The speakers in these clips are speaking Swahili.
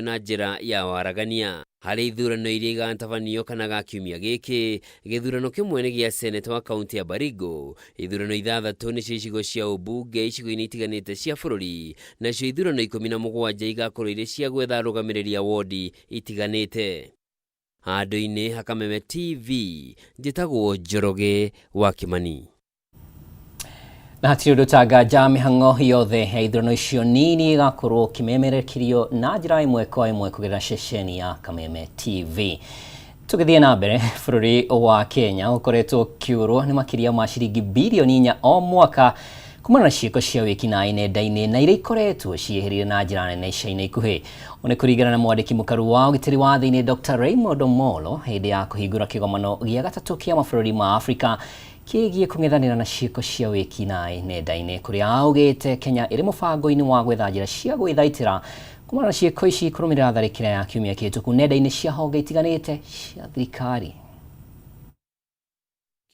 na njĩra ya waragania. Harĩ ithurano iria igatabanio kana gakiumia gĩkĩ, gĩthurano kĩmwe nĩ gĩa seneta wa kaunti ya Baringo, ithurano 6 nĩ cia icigo cia ũmbunge icigo-inĩ itiganĩte cia bũrũri, nacio ithurano 17 igakorwo irĩ cia gwetha arũgamĩrĩri a wodi itiganĩte. Handũ-inĩ ha Kameme TV, njĩtagwo Njoroge wa Kimani. Na hatirĩ ũndũ ũtangaja mĩhang'o yothe ya ithurano icio nini igakorwo kimemerekirio na njĩra ĩmwe kwa ĩmwe kũgerera ceceni ya Kameme TV. Tũgĩthiĩ na mbere, bũrũri wa Kenya ũkoretwo ũkĩũrwo nĩ makĩria ma ciringi bilioni 4 o mwaka kumana na ciĩko cia wĩkinaĩ nenda-inĩ na iria ikoretwo ciĩhĩrĩire na njĩra nene ica-inĩ ikuhĩ. Nĩ kũringana na mwandĩki mũkaru wa ũgitĩri wa thĩ-inĩ Dr. Raymond Omolo hĩndĩ ya kũhingũra kĩgomano gĩa gatatũ kĩa mabũrũri ma Afrika kĩgiĩ kũng'ethanĩra na ciĩko cia wĩkinaĩ nenda-inĩ, kũrĩa augĩte Kenya ĩrĩ mũbango-inĩ wa gwetha njĩra cia gwĩthaitĩra kumana na ciĩko ici kũrũmĩrĩra tharĩkĩra ya kiumia kĩhĩtũku nenda-inĩ cia honge itiganĩte cia thirikari.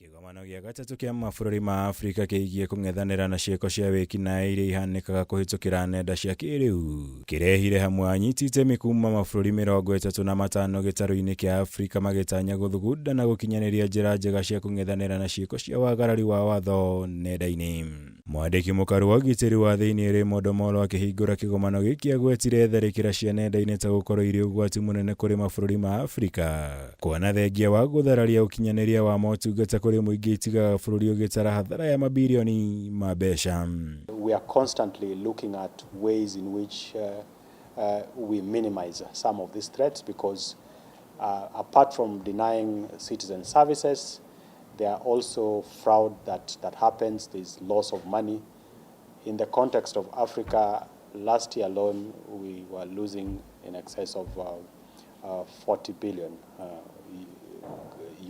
Kĩgomano gĩa gatatũ kĩa mabũrũri ma Afrika kĩgiĩ kũng'ethanĩra na ciĩko cia wĩkinaĩ iria ihanĩkaga kũhĩtũkĩra nenda cia kĩrĩu kĩrehire hamwe anyiti itemi kuma mabũrũri 35 gĩtarũ-inĩ kĩa Afrika magĩtanya gũthugunda na gũkinyanĩria njĩra njega cia kũng'ethanĩra na ciĩko cia wagarari wa watho nenda-inĩ. Mwandĩki mũkaru wa ũgitĩri wa thĩ-inĩ Raymond Omolo akĩhingũra kĩgomano gĩkĩ agwetire tharĩkĩra cia nenda-inĩ ta gũkorwo irĩ ũgwati mũnene kũrĩ mabũrũri ma Afrika, kuona thengia wa gũthararia ũkinyanĩria wa motungata kũrĩ mũingĩ itigaga bũrũri ũgĩtara hathara ya mabilioni ma mbeca. We are constantly looking at ways in which we minimize some of these threats because apart from denying citizen services, there are also fraud that happens. There's loss of money. In the context of Africa, last year alone, we were losing in excess of 40 billion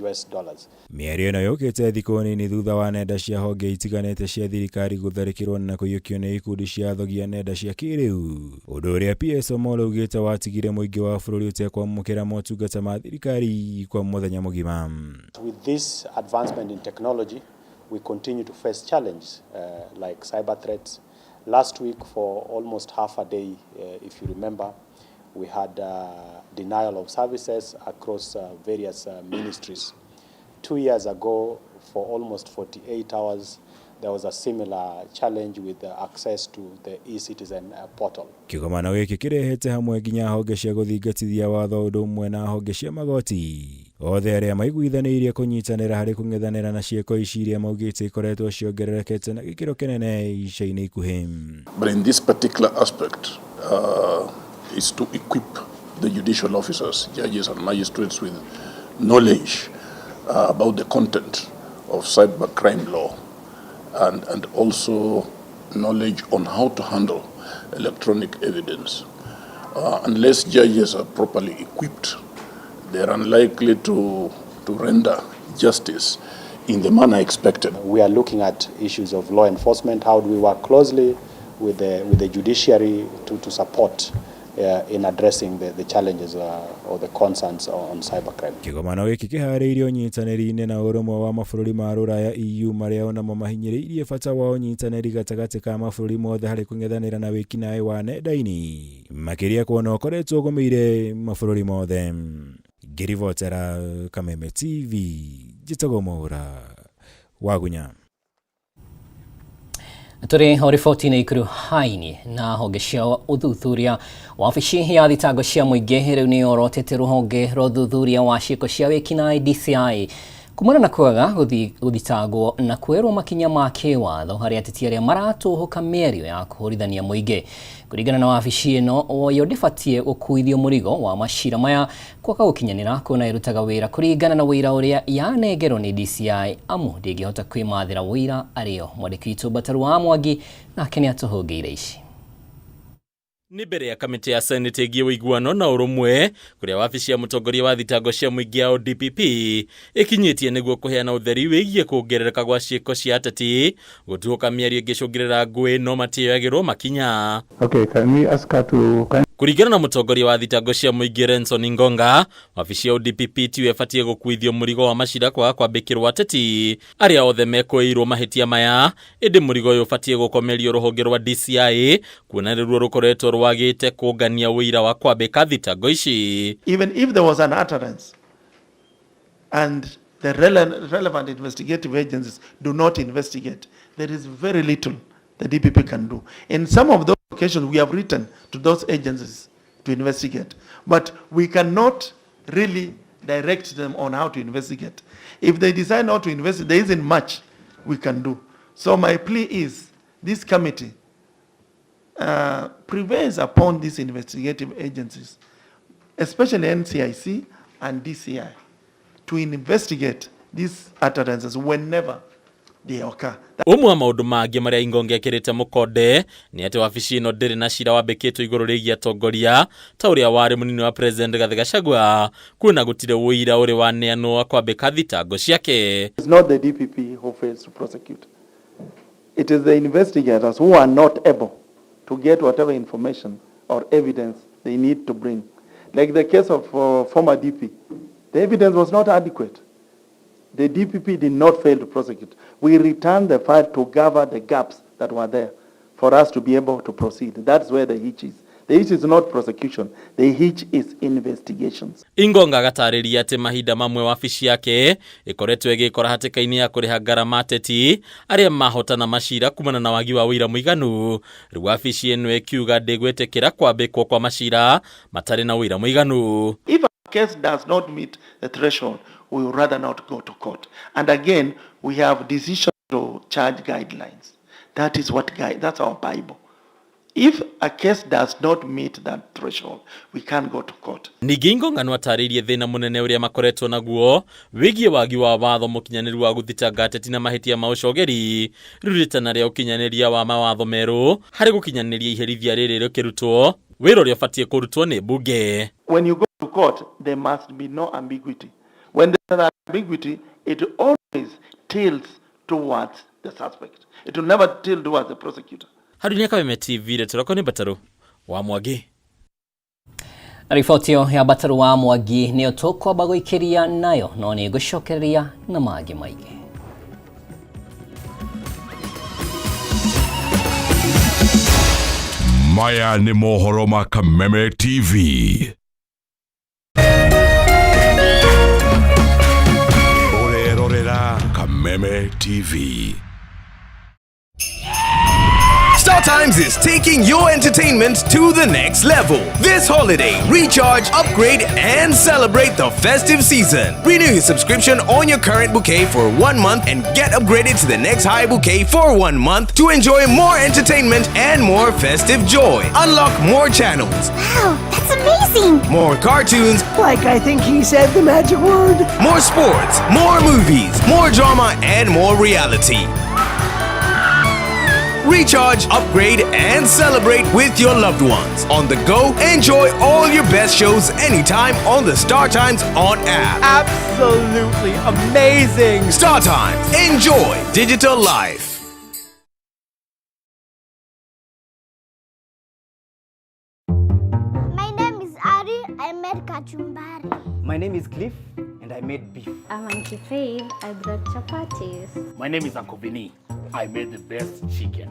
US dollars. Mĩario ĩno yũkĩte thikũ nini thutha wa nenda cia honge itiganĩte cia thirikari gũtharĩkĩrwo na kũiyũkio nĩ ikundi cia athogia nenda cia kĩrĩu, ũndũ ũrĩa PS Omolo augĩte watigire mũingĩ wa bũrũri ũtekwamũkĩra motungata ma thirikari kwa mũthenya mũgima. With this advancement in technology, we continue to face challenges like cyber threats. Last week, for almost half a day, if you remember, we had denial of services across various ministries. 2 years ago, for almost 48 hours, there was a similar challenge with access to the e-citizen portal. Kĩgomano gĩkĩ kĩrehete hamwe nginya honge cia gũthingatithia watho ũndũ ũmwe na honge cia magoti, othe arĩa maiguithanĩirie kũnyitanĩra harĩ kũng'ethanĩra na ciĩko ici iria maugĩte ikoretwo ciongererekete na gĩkĩro kĩnene ica-inĩ ikuhĩ. But in this particular aspect, is to equip the judicial officers, judges and magistrates with knowledge about the content of cybercrime law and also knowledge on how to handle electronic evidence. Unless judges are properly equipped, they are unlikely to render justice in the manner expected. We are looking at issues of law enforcement. How do we work closely with the judiciary to support in addressing the challenges or the concerns on cybercrime. Kĩgomano gĩkĩ kĩharĩirio ũnyitanĩri-inĩ na ũrũmwe wa mabũrũri ma Rũraya EU marĩa onamo mahinyĩrĩirie bata wa ũnyitanĩri gatagatĩ ka mabũrũri mothe harĩ kũng'ethanĩra na wĩkinaĩ wa nenda-inĩ, makĩria kuona ũkoretwo ũgũmĩire mabũrũri mothe. Ngĩribotera Kameme TV, njĩtagwo Mwaura Wagunya. Tũrĩ ho riboti-inĩ ikũrũ haini na honge cia ũthuthuria wabici ya thitango cia mũingĩ rĩu nĩ yorotete rũhonge rwa ũthuthuria wa ciĩko cia wĩkinaĩ DCI kumana na kwaga gũthitangwo na kwerwo makinya ma kĩwatho harĩ ateti arĩa maratũhũka mĩario ya kũhũrithania mũingĩ. Kũringana na wabici ĩno, yo ndĩbatiĩ gũkuithio mũrigo wa macira maya kwaga gũkinyanĩra kuona ĩrutaga wĩra kũringana na wĩra ũrĩa yanengerwo nĩ DCI amu ndĩngĩhota kwĩmathĩra wĩra arĩo. Mwandĩki witũ Bataru wa Mwangi nake nĩ atũhũngĩire ici. Ni mbere ya kamĩtĩ ya Senate ĩgiĩ ũiguano na ũrũmwe kũrĩa wabici ya mũtongoria wa thitango cia mũingĩ ya DPP ĩkinyĩtie nĩguo kũheana ũtheri wĩgiĩ kuongerereka gwa ciĩko cia ateti gũtuĩka mĩario ĩngĩcũngĩrĩra ngũĩ no matioyagĩrwo makinya. Okay, can we ask her to Kurigana na mutongoria wa thitango cia muingi Renson Ngonga, wabici ya DPP tiwe fatie gukuithio murigo wa macira kwa kwambikirwo ateti aria othe mekoirwo mahitia maya, indi murigo uyu fatie gukomerio ruhonge rwa DCI kuona ruo rukoretwo rwagite kungania wira wa kwambika thitango ici. Even if there was an utterance and the relevant investigative agencies do not investigate, there is very little the DPP can do. In some of those occasions, we have written to those agencies to investigate, but we cannot really direct them on how to investigate. If they decide not to investigate, there isn't much we can do. So my plea is this committee prevails upon these investigative agencies, especially NCIC and DCI, to investigate these utterances whenever they occur. Umwe wa maundu mangi maria Ngonga ekirite mukonde ni ati wabici ino ndiri na cira wambikitwo iguru rigia atongoria ta uria wari munini wa president Rigathi Gachagua kuna gutire wuira uri waneanwo wa kwambika thitango ciake. It's not the DPP who fails to prosecute. It is the investigators who are not able to get whatever information or evidence they need to bring. Like the case of former DP, the evidence was not adequate. The DPP did not fail to prosecute. We returned the file to cover the gaps that were there for us to be able to proceed. That's where the hitch is. The hitch is not prosecution. The hitch is investigations. Ngonga gatariria ati mahinda mamwe wabici yake ikoretwo igikora hatikaini ya kuriha ngarama ateti aria mahotana macira kumana na wagi wa wira muiganu. Riu wabici eno ekiuga ndigwetekera kwambikwo kwa macira matari na wira muiganu. If a case does not meet the threshold, we would rather not go to court. And again, we have decision to charge guidelines. That is what that's our Bible. If a case does not meet that threshold, we can't go to court. Ningi Ngonga nwataririe thina munene uria makoretwo naguo wigie wagi wa watho mukinyaniru wa guthitanga ateti na mahitia ma ucogeri riritana ria ukinyaniria wa mawatho meru hari gukinyaniria iherithia riri rikirutwo wiro ria fatie kurutwo ni bunge. When you go to court, there must be no ambiguity. When there is ambiguity, it always tilts towards the suspect. It will never tilt towards the prosecutor. Harunia Kameme TV retoroko ni Bataru wa Mwangi. Riboti ya Bataru wa Mwangi niyo tukwamba guikiria nayo no ni gucokereria na magi maige. Maya ni mohoro ma Kameme TV. Kameme TV. StarTimes is taking your entertainment to the next level. This holiday, recharge, upgrade, and celebrate the festive season. Renew your subscription on your current bouquet for 1 month and get upgraded to the next high bouquet for 1 month to enjoy more entertainment and more festive joy. Unlock more channels. Wow, that's amazing! More cartoons. Like I think he said the magic word. More sports, more movies, more drama, and more reality. Recharge, upgrade, and celebrate with your loved ones. On the go, enjoy all your best shows anytime on the StarTimes On app. Absolutely amazing! StarTimes. Enjoy digital life. My name is Ari. I made kachumbari. My name is Cliff and I made beef. I'm Auntie Faith. I brought chapatis. My name is Uncle Vinny. I made the best chicken.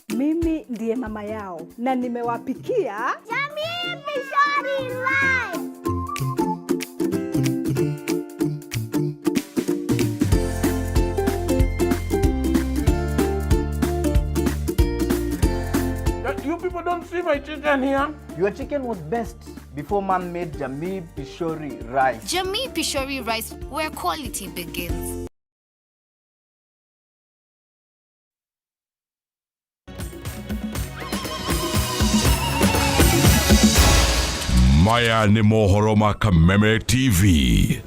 Mimi ndiye mama yao na nimewapikia Jamii Pishori Live. You people don't see my chicken here? Your chicken was best before Mom made Jamii Pishori rice. Jamii Pishori rice, where quality begins. Maya ni mohoro ma Kameme TV.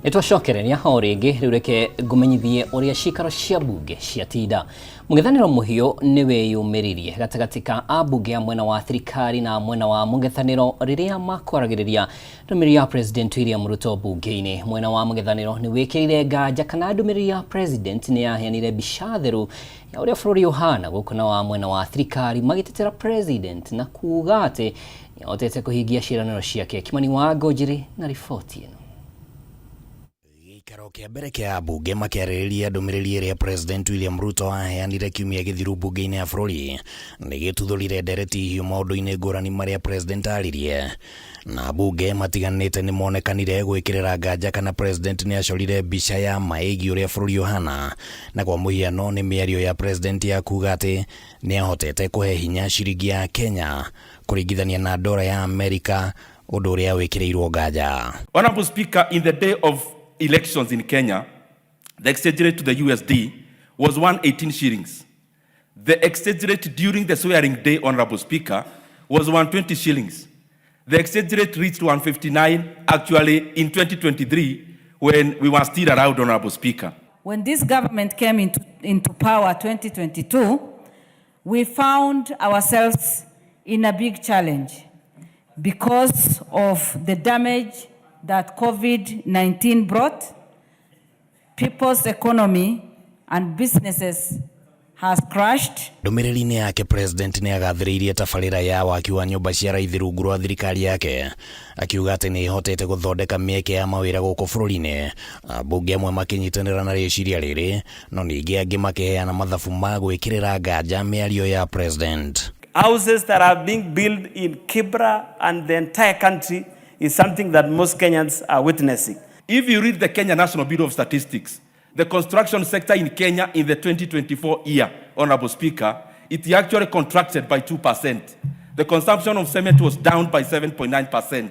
Nitwacokereria ho ringi riu reke ngumenyithie uria cikaro cia bunge ciatinda. Mũng'ethanĩro mũhiũ nĩ weyumĩririe gatagatĩ ka ambunge a mwena wa thirikari na mwena wa mũng'ethanĩro rĩrĩa makwaragĩrĩria ndũmĩrĩri ya President William Ruto bunge-inĩ. Mwena wa mũng'ethanĩro nĩ wĩkĩrire nganja kana ndũmĩrĩri ya President nĩ yaheanire mbica theru ya ũrĩa bũrũri ũhana, gũkũ na wa mwena wa thirikari magĩtetera President na kuuga atĩ nĩahotete kũhingia ciĩranĩro ciake. Kimani wa Ngojiri na riboti ĩno. Gĩikaro kĩa mbere kĩa ambunge makĩarĩrĩria ndũmĩrĩri ĩrĩa President William Ruto aheanire kiumia gĩthiru bunge-inĩ ya bũrũri nĩ gĩtuthũrire ndereti hiũ maũndũ-inĩ ngũrani marĩa President aririe, na ambunge matiganĩte nĩ monekanire gwĩkĩrĩra nganja kana President nĩ acorire mbica ya maĩgi ũrĩa bũrũri ũhana, na kwa mũhiano nĩ mĩario ya President ya kuga atĩ nĩ ahotete kũhe hinya ciringi ya Kenya kũringithania na dola ya Amerika, ũndũ ũrĩa wĩkĩrĩirwo nganja. Honorable Speaker, in the day of elections in Kenya, the exchange rate to the USD was 118 shillings. The exchange rate during the swearing day, Honorable Speaker, was 120 shillings. The exchange rate reached 159 actually in 2023 when we were still around, Honorable Speaker. When this government came into power 2022, we found ourselves in a big challenge because of the damage that COVID-19 brought. People's economy and businesses has crashed. Ndũmĩrĩri-inĩ yake President nĩ agathĩrĩirie tabarĩra ya waki wa nyũmba cia raithi rungu rwa thirikari yake, akiuga atĩ nĩ ihotete gũthondeka mĩeke ya mawĩra gũkũ bũrũri-inĩ. Ambunge amwe makĩnyitanĩra na rĩciria rĩrĩ, no ningĩ angĩ makĩheana mathabu ma gwĩkĩrĩra nganja mĩario ya President. Houses that are being built in Kibra and the entire country is something that most Kenyans are witnessing. If you read the Kenya National Bureau of Statistics, the construction sector in Kenya in the 2024 year, Honorable Speaker, it actually contracted by 2%. The consumption of cement was down by 7.9%.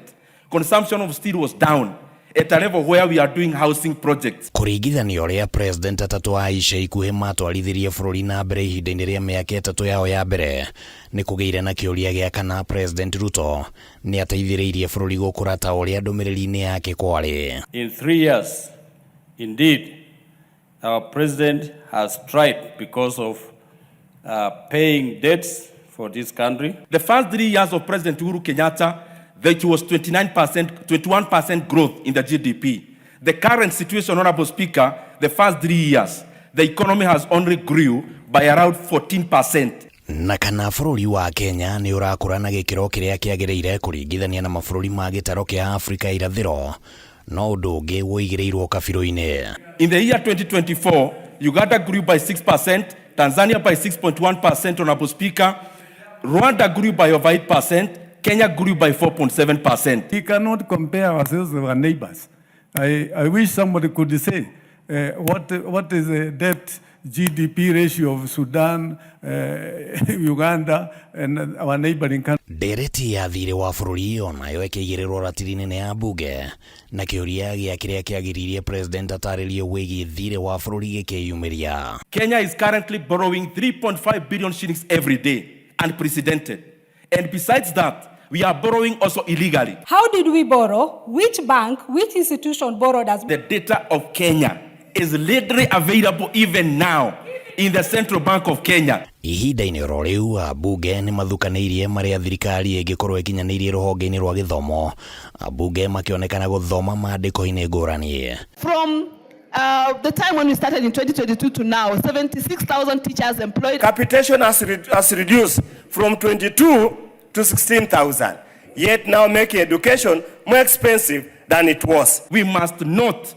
Consumption of steel was down at a level where we are doing housing projects. Kũringithania ũrĩa President atatũ a ica ikuhĩ matwarithirie bũrũri na mbere ihinda-inĩ rĩa mĩaka ĩtatũ yao ya mbere, nĩ kũgĩire na kĩũria gĩa kana President Ruto nĩ ateithĩrĩirie bũrũri gũkũra ta ũrĩa ndũmĩrĩri-inĩ yake kwarĩ. In 3 years, indeed, our president has tried because of paying debts for this country. The first 3 years of President Uhuru Kenyatta, that was 21% growth in the GDP. The current situation, Honorable Speaker, the first 3 years, the economy has only grew by around 14%. Na kana bũrũri wa Kenya nĩ ũrakũra na gĩkĩro kĩrĩa kĩagĩrĩire kũringithania na mabũrũri ma gĩtaro kĩa Afrika irathĩro, no ũndũ ũngĩ wũigĩrĩirwo kabirũ-inĩ. In the year 2024, Uganda grew by 6%, Tanzania by 6.1%, Honorable Speaker, Rwanda grew by over 8%, Kenya grew by 4.7%. We cannot compare ourselves with our neighbors. I wish somebody could say what is the debt GDP ratio of Sudan, Uganda, and our neighboring countries. Ndereti ya thirĩ wa bũrũri onayo ĩkĩigĩrĩrwo ratiri-inĩ ya mbunge, na kĩũria gĩa kĩrĩa kĩagĩrĩire President atarĩrie wĩgiĩ thirĩ wa bũrũri gĩkĩyumĩria. Kenya is currently borrowing 3.5 billion shillings every day, unprecedented. And besides that, we are borrowing also illegally. How did we borrow? Which bank, which institution borrowed us? The data of Kenya is readily available even now in the Central Bank of Kenya. Ihinda-inĩ oro rĩu ambunge nĩ mathukanĩirie marĩa thirikari ĩngĩkorwo ĩkinyanĩirie rũhonge-inĩ rwa gĩthomo, ambunge makĩonekana gũthoma maandĩko-inĩ ngũrani. From the time when we started in 2022 to now, 76,000 teachers employed. Capitation has reduced from 22 to 16,000, yet now making education more expensive than it was. We must not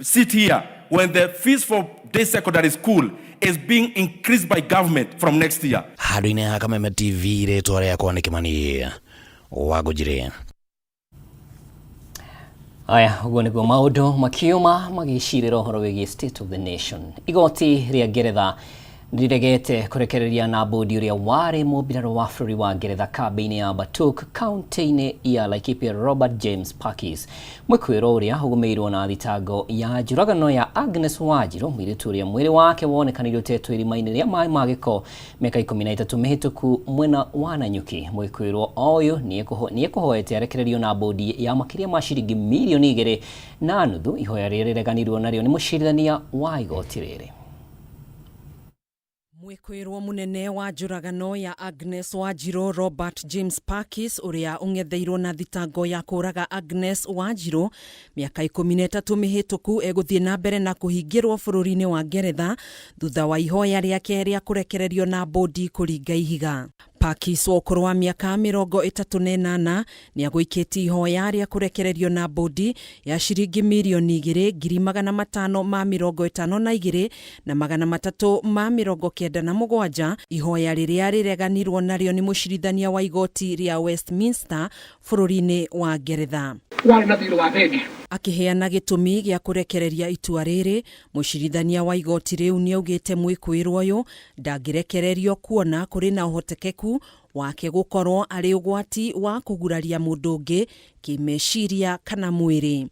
sit here when the fees for day secondary school is being increased by government from next year. Handũ-inĩ ha Kameme TV rĩtwa rĩakwa nĩ Kimani wa Ngojiri. Aya, ũguo nĩguo maũndũ makiuma magĩcirĩra ũhoro wĩgiĩ State of the Nation. Igoti rĩa Ngeretha ndiregete kurekereria na bodi uria wari mubiraro wa bũrũri wa Ngeretha kambĩ-inĩ ya Batuk kaunti-inĩ ya Laikipia Robert James Pakis mwĩkũĩrwo ũrĩa ũgũmĩirwo na thitango ya njũragano ya Agnes Wanjiru mũirĩtu ũrĩa mwĩrĩ wake wonekanirio ũtetwo irima-inĩ rĩa maĩ ma gĩko mĩaka 13 mĩhĩtũku mwena wa Nanyuki. Mwĩkũĩrwo ũyũ nĩekũhoete arekererio na bodi ya makĩria ma ciringi milioni 2.5 ihoya rĩrĩa rĩreganirwo narĩo nĩ mũcirithania wa igoti rĩrĩ. Mwĩkũĩrwo mũnene wa njũragano ya Agnes Wanjiru Robert James Pakis ũrĩa ũng'etheirwo na thitango ya kũraga Agnes Wanjiru mĩaka 13 mĩhĩtũku egũthiĩ na mbere na kũhingĩrwo bũrũri-inĩ wa Ngeretha thutha wa ihoya rĩake rĩa kũrekererio na bodi kũringa ihiga. Pakis ũkũrũ wa mĩaka 38 nĩagũikĩtie ihoya rĩa kũrekererio na bodi ya ciringi milioni 2,552 na 397 ihoya rĩrĩa rĩreganirwo narĩo nĩ mũcirithania wa igoti rĩa Westminster bũrũri-inĩ wa Ngeretha. Akĩheana gĩtũmi gĩa kũrekereria itua rĩrĩ, mũcirithania wa igoti rĩu nĩaugĩte mwĩkũĩrwo ũyũ ndangĩrekererio kuona kũrĩ na ũhotekeku wake gũkorwo arĩ ũgwati wa kũguraria mũndũ ũngĩ kĩmeciria kana mwĩrĩ.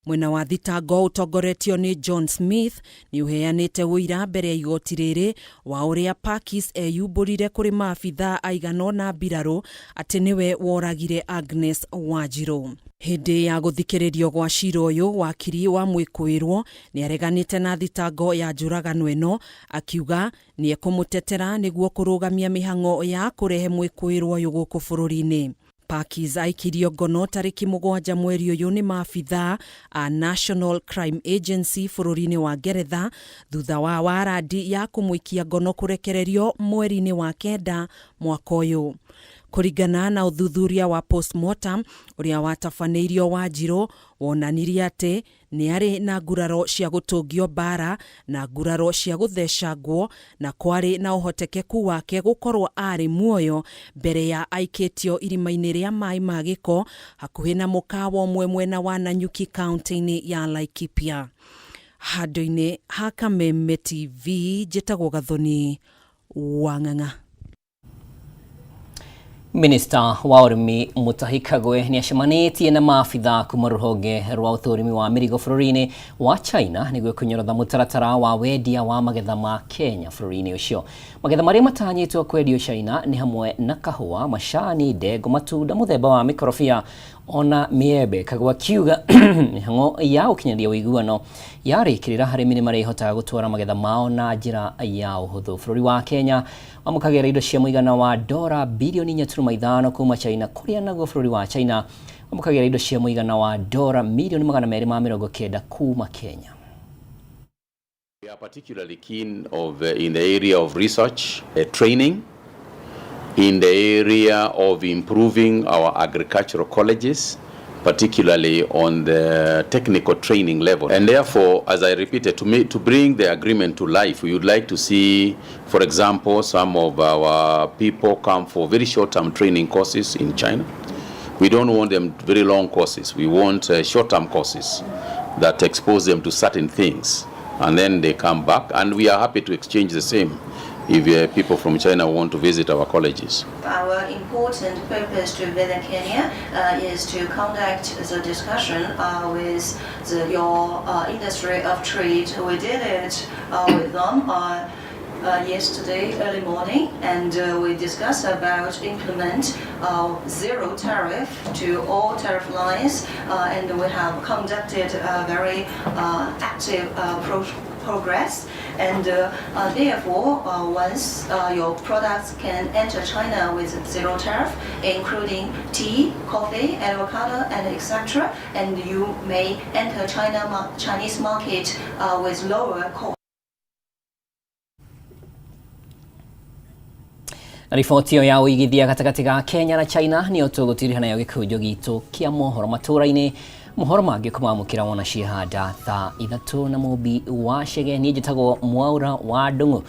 Mwena wa thitango ũtongoretio nĩ John Smith nĩ ũheanĩte wũira mbere ya igoti rĩrĩ wa ũrĩa Pakis eyumbũrire kũrĩ maabitha aigana na mbirarũ atĩ nĩwe woragire Agnes Wanjiru. Hĩndĩ ya gũthikĩrĩrio gwa cira ũyũ, wakiri wa mwĩkũĩrwo nĩareganĩte na thitango ya njũragano ĩno, akiuga nĩekũmũtetera nĩguo kũrũgamia mĩhang'o ya kũrehe mwĩkũĩrwo ũyũ gũkũ bũrũri-inĩ. Pakis aikirio ngono tarĩki 7 mweri ũyũ nĩ maabitha a National Crime Agency bũrũri-inĩ wa Ngeretha thutha wa warandi ya kũmũikia ngono kũrekererio mweri-inĩ wa 9 mwaka ũyũ. Kũringana na ũthuthuria wa postmortem ũrĩa watabanĩirio Wanjiru wonanirie atĩ nĩarĩ na nguraro cia gũtũngio bara na nguraro cia gũthecangwo na kwarĩ na ũhotekeku wake gũkorwo arĩ muoyo mbere ya aikĩtio irima-inĩ rĩa maĩ ma gĩko hakuhĩ na mũkawa ũmwe mwena wa Nanyuki kaunti-inĩ ya Laikipia. Handũ-inĩ ha Kameme TV njĩtagwo Gathoni Wang'ang'a. Minister wa ũrĩmi Mutahi Kagwe nĩacemanĩtie na maabitha kuma rũhonge rwa ũthũrimi wa mĩrigo bũrũri-inĩ wa China nĩguo kũnyorotha mũtaratara wa wendia wa magetha ma Kenya bũrũri-inĩ ũcio. Magetha marĩa matanyĩtwo kwendio China nĩ hamwe na kahũa, macani, ndengũ, matunda mũthemba wa mĩkorobia ona miembe. Kagwe akiuga mĩhang'o ya ũkinyanĩria ũiguano yarĩkĩrĩra arĩmi nĩ marĩhotaga gũtwara magetha mao na njĩra ya ũhũthũ. Bũrũri wa Kenya wamũkagĩra indo cia mũigana wa $4.5 bilioni kuma China, kũrĩa naguo bũrũri wa China wamũkagĩra indo cia mũigana wa $290 kuma Kenya. We are particularly keen in the area of research, training, in the area of improving our agricultural colleges, particularly on the technical training level. And therefore, as I repeated, to bring the agreement to life, we would like to see, for example, some of our people come for very short-term training courses in China. We don't want them very long courses. We want short-term courses that expose them to certain things, and then they come back, and we are happy to exchange the same if people from China want to visit our colleges. Our important purpose to visit Kenya is to conduct the discussion with your industry of trade. We did it with them yesterday early morning, and we discussed about implement zero tariff to all tariff lines, and we have conducted a very active progress, and therefore once your products can enter China with zero tariff, including tea, coffee, avocado, and etc., and you may enter Chinese market with lower cost. Riboti ya ũigithia gatagatĩ ga Kenya na China nĩ ũtũgũtirĩha nayo gĩkũnjo gitũ kĩa mohoro matũra-inĩ. Mohoro mangĩ kũmamũkĩra wona ciĩhanda thaa 3 na mũmbi wa Chege. Niĩ njĩtagwo Mwaura wa Ndung'u.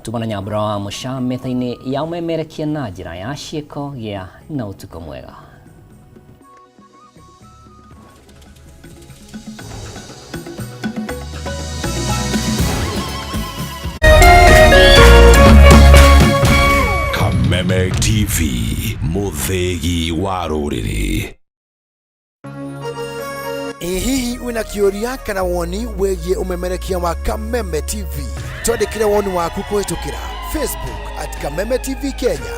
Tumana nyambura wa mũca metha-inĩ ya ũmemerekia na njĩra ya ciĩko gĩa na ũtukũ mwega. muthegi wa rũrĩrĩ. Hihi wina kĩũria kana woni wĩgiĩ umemerekia wa Kameme TV? Twandĩkĩre woni waku kũhĩtũkĩra Facebook @Kameme TV Kenya,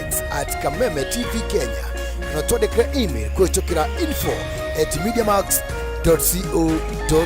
X @Kameme TV Kenya, na twandĩkĩre email kũhĩtũkĩra info@mediamax.co.ke.